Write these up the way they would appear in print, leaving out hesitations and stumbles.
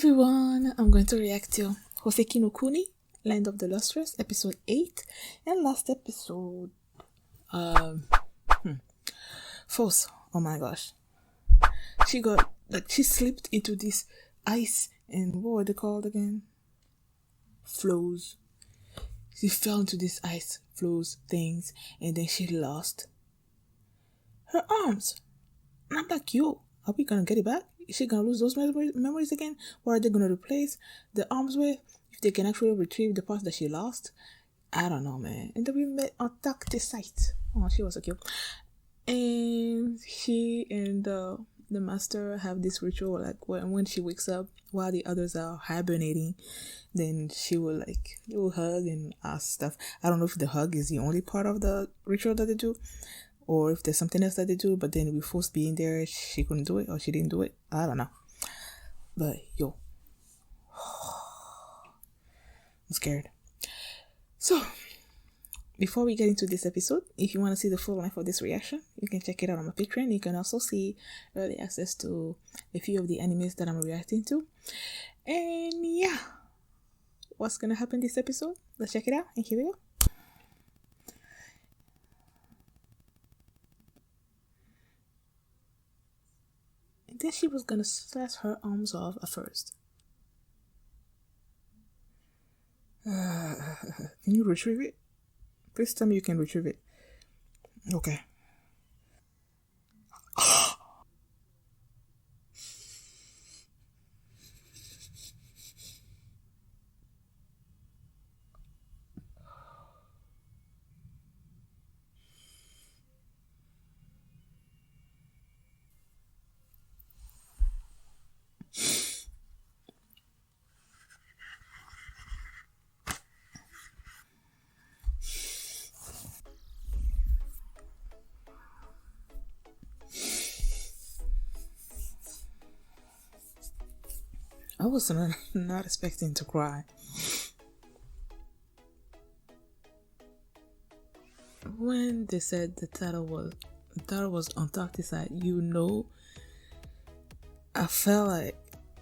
everyone, I'm going to react to Houseki no Kuni, Land of the Lustrous, episode 8, and last episode, Force. Oh my gosh. She slipped into this ice, and what were they called again? Flows. She fell into this ice flows things, and then she lost her arms. And I'm like, yo, are we gonna get it back? Is she gonna lose those memories again? What are they gonna replace the arms with? If they can actually retrieve the parts that she lost? I don't know, man. And then we met Antarcticite. Oh, she was so cute. And she and the master have this ritual, like when she wakes up while the others are hibernating, then they will hug and ask stuff. I don't know if the hug is the only part of the ritual that they do, or if there's something else that they do, but then with Force being there, she couldn't do it, or she didn't do it. I don't know. But yo, I'm scared. So, before we get into this episode, if you want to see the full length of this reaction, you can check it out on my Patreon. You can also see early access to a few of the animes that I'm reacting to. And yeah, what's gonna happen this episode? Let's check it out, and here we go. And then she was gonna slash her arms off at first. Can you retrieve it? Please tell me you can retrieve it. Okay. I was not expecting to cry. When they said the title was Antarcticite, I felt like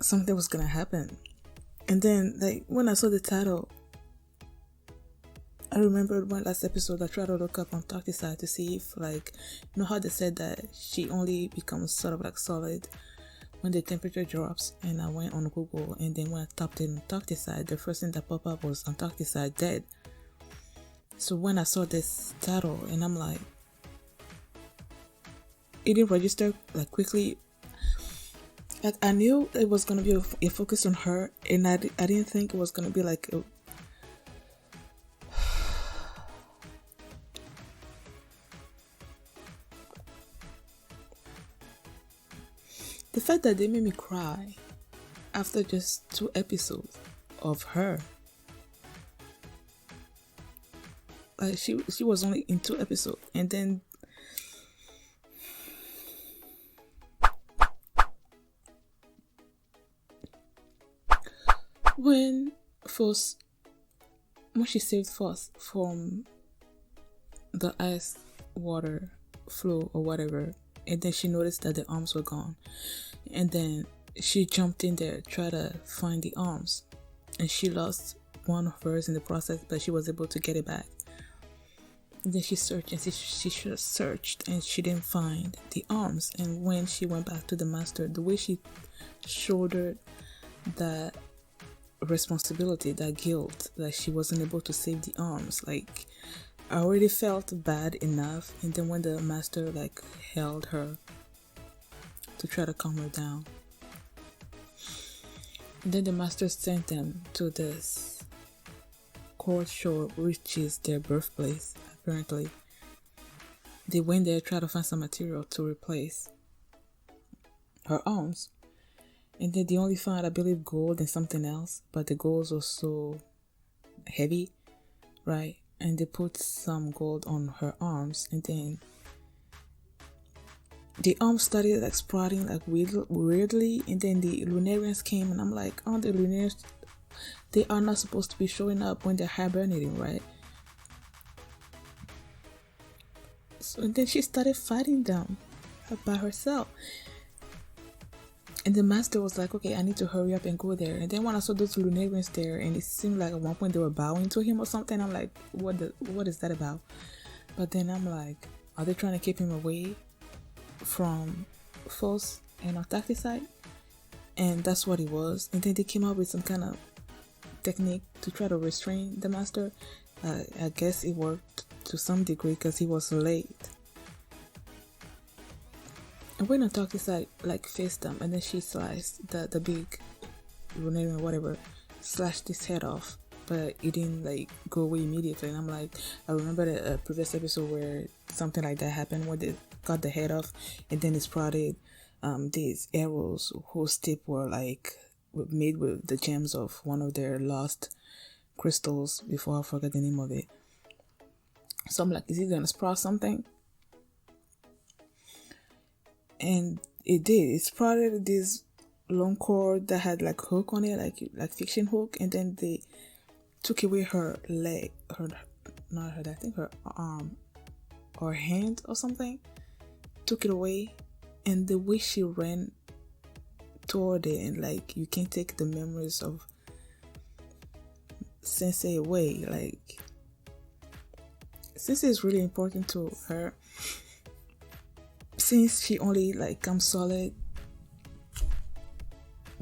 something was gonna happen. And then, when I saw the title, I remembered one last episode I tried to look up Antarcticite to see if, how they said that she only becomes sort of solid when the temperature drops. And I went on Google, and then when I typed in Antarcticite, the first thing that popped up was Antarcticite dead. So when I saw this title, and I'm like, it didn't register quickly. I knew it was gonna be a focus on her, and I didn't think it was gonna be the fact that they made me cry after just 2 episodes of her. She was only in 2 episodes, and then when she saved Force from the ice water flow or whatever, and then she noticed that the arms were gone, and then she jumped in there, tried to find the arms, and she lost one of hers in the process, but she was able to get it back. And then she searched, and she searched, and she didn't find the arms. And when she went back to the master, the way she shouldered that responsibility, that guilt, that she wasn't able to save the arms, I already felt bad enough. And then when the master held her to try to calm her down, and then the master sent them to this cold shore, which is their birthplace. Apparently they went there, tried to find some material to replace her arms, and then they only found, I believe, gold and something else, but the gold was so heavy, right? And they put some gold on her arms, and then the arms started sprouting weirdly. And then the Lunarians came, and I'm like, oh, the Lunarians, they are not supposed to be showing up when they're hibernating, right? So, and then she started fighting them by herself. And the master was like, okay, I need to hurry up and go there. And then when I saw those Lunarians there, and it seemed like at one point they were bowing to him or something, I'm like, what is that about? But then I'm like, are they trying to keep him away from Force and Antarcticite? And that's what it was. And then they came up with some kind of technique to try to restrain the master. I guess it worked to some degree because he was late. And when Antarcticite like faced them, and then she sliced the big Lunarian whatever, slashed his head off, but it didn't like go away immediately. And I'm like, I remember the previous episode where something like that happened, where they cut the head off, and then it sprouted these arrows whose tip were like made with the gems of one of their lost crystals. Before I forget the name of it. So I'm like, is he gonna sprout something? And it did. It sprouted this long cord that had like hook on it, like fiction hook, and then they took away her leg, I think her arm or hand or something. Took it away, and the way she ran toward it, and like you can't take the memories of Sensei away. Like Sensei is really important to her, since she only like comes solid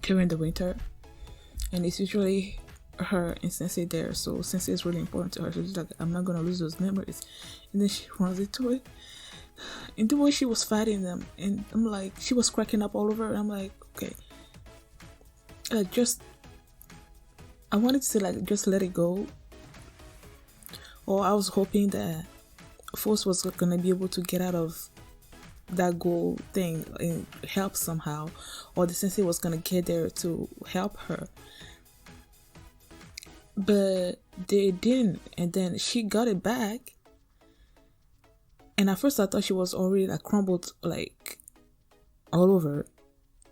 during the winter, and it's usually her and Sensei there, so Sensei is really important to her. So she's like, I'm not gonna lose those memories. And then she runs into it, and the way she was fighting them, and I'm like, she was cracking up all over, and I'm like, okay, I wanted to say like just let it go, or I was hoping that Force was gonna be able to get out of that goal thing and help somehow, or the Sensei was gonna get there to help her, but they didn't. And then she got it back, and at first I thought she was already like crumbled like all over,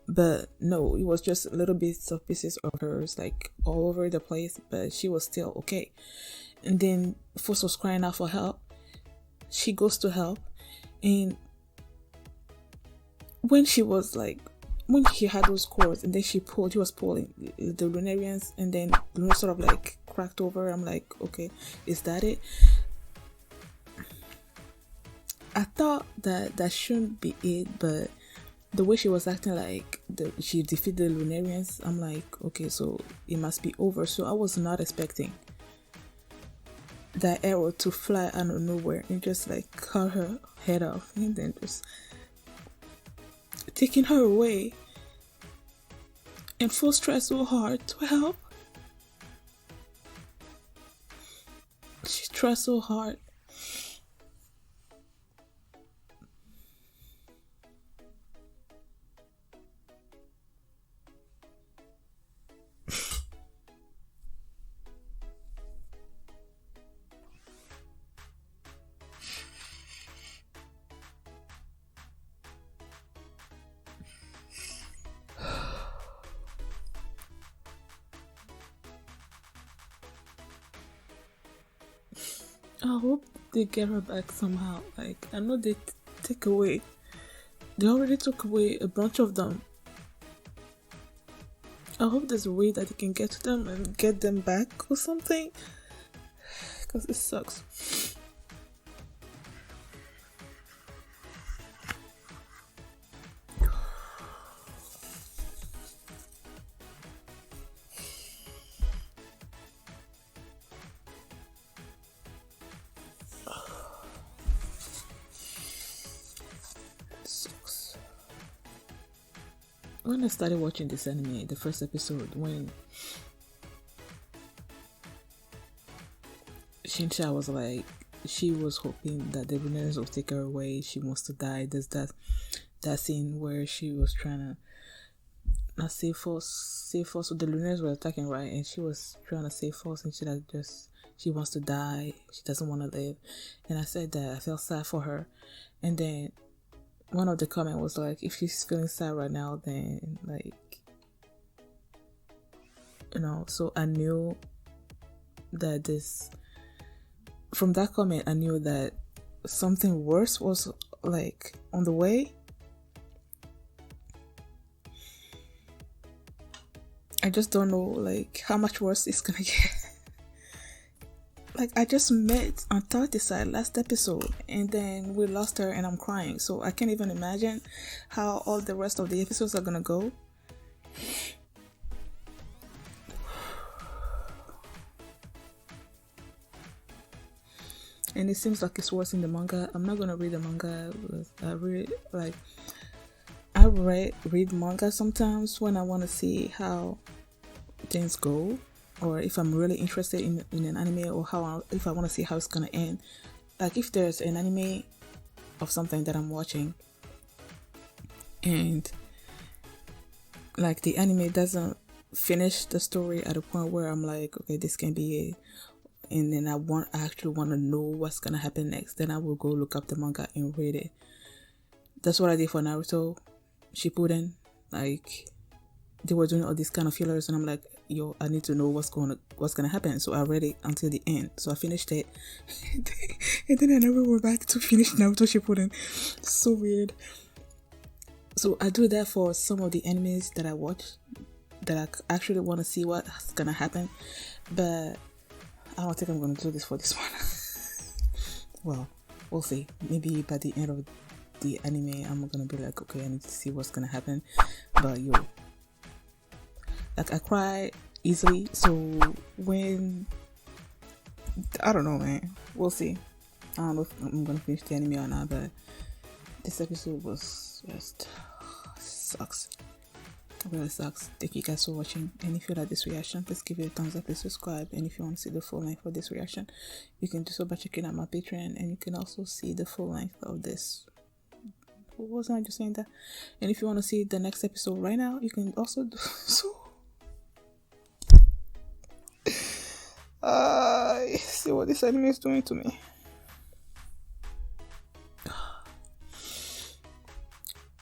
but no, it was just little bits of pieces of hers like all over the place, but she was still okay. And then Force was crying out for help. She goes to help, and when she had those cords, and then he was pulling the Lunarians, and then Luna sort of like cracked over. I'm like, okay, is that it? I thought that shouldn't be it, but the way she was acting like she defeated the Lunarians, I'm like, okay, so it must be over. So I was not expecting that arrow to fly out of nowhere and just like cut her head off, and then just taking her away. And Force tried so hard to help. She tried so hard. I hope they get her back somehow. Like, I know they they already took away a bunch of them. I hope there's a way that they can get to them and get them back or something, because it sucks. When I started watching this anime, the first episode, when Shinsha was like, she was hoping that the Lunarians will take her away, she wants to die. There's that scene where she was trying to not save Force, so the Lunarians were attacking, right? And she was trying to save Force, and she wants to die, she doesn't want to live. And I said that I felt sad for her, and then one of the comments was like, if she's feeling sad right now, then like, so I knew that from that comment, I knew that something worse was like on the way. I just don't know like how much worse it's gonna get. Like, I just met Antarcticite last episode and then we lost her and I'm crying, so I can't even imagine how all the rest of the episodes are gonna go. And it seems like it's worse in the manga. I'm not gonna read the manga. I read manga sometimes when I want to see how things go, or if I'm really interested in an anime, or if I want to see how it's gonna end. Like, if there's an anime of something that I'm watching and like the anime doesn't finish the story at a point where I'm like, okay, this can be it, and then I actually want to know what's gonna happen next, then I will go look up the manga and read it. That's what I did for Naruto Shippuden. Like, they were doing all these kind of fillers and I'm like, yo, I need to know what's gonna happen. So I read it until the end. So I finished it and then I never went back to finish Naruto Shippuden. So weird. So I do that for some of the animes that I watch, that I actually want to see what's gonna happen, but I don't think I'm gonna do this for this one. Well, we'll see. Maybe by the end of the anime I'm gonna be like, okay, I need to see what's gonna happen. But yo, like, I cry easily, so when, I don't know, man, we'll see. I don't know if I'm gonna finish the anime or not, but this episode was just sucks. It really sucks. Thank you guys for watching, and if you like this reaction, please give it a thumbs up, please subscribe, and if you want to see the full length of this reaction, you can do so by checking out my Patreon, and you can also see the full length of this. Wasn't I just saying that? And if you want to see the next episode right now, you can also do so. See what this anime is doing to me.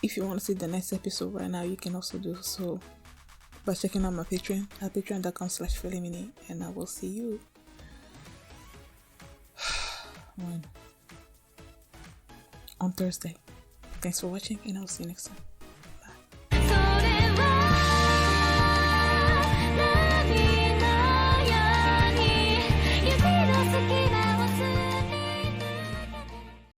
If you want to see the next episode right now, you can also do so by checking out my Patreon at patreon.com/feelimini, and I will see you on Thursday. Thanks for watching, and I'll see you next time.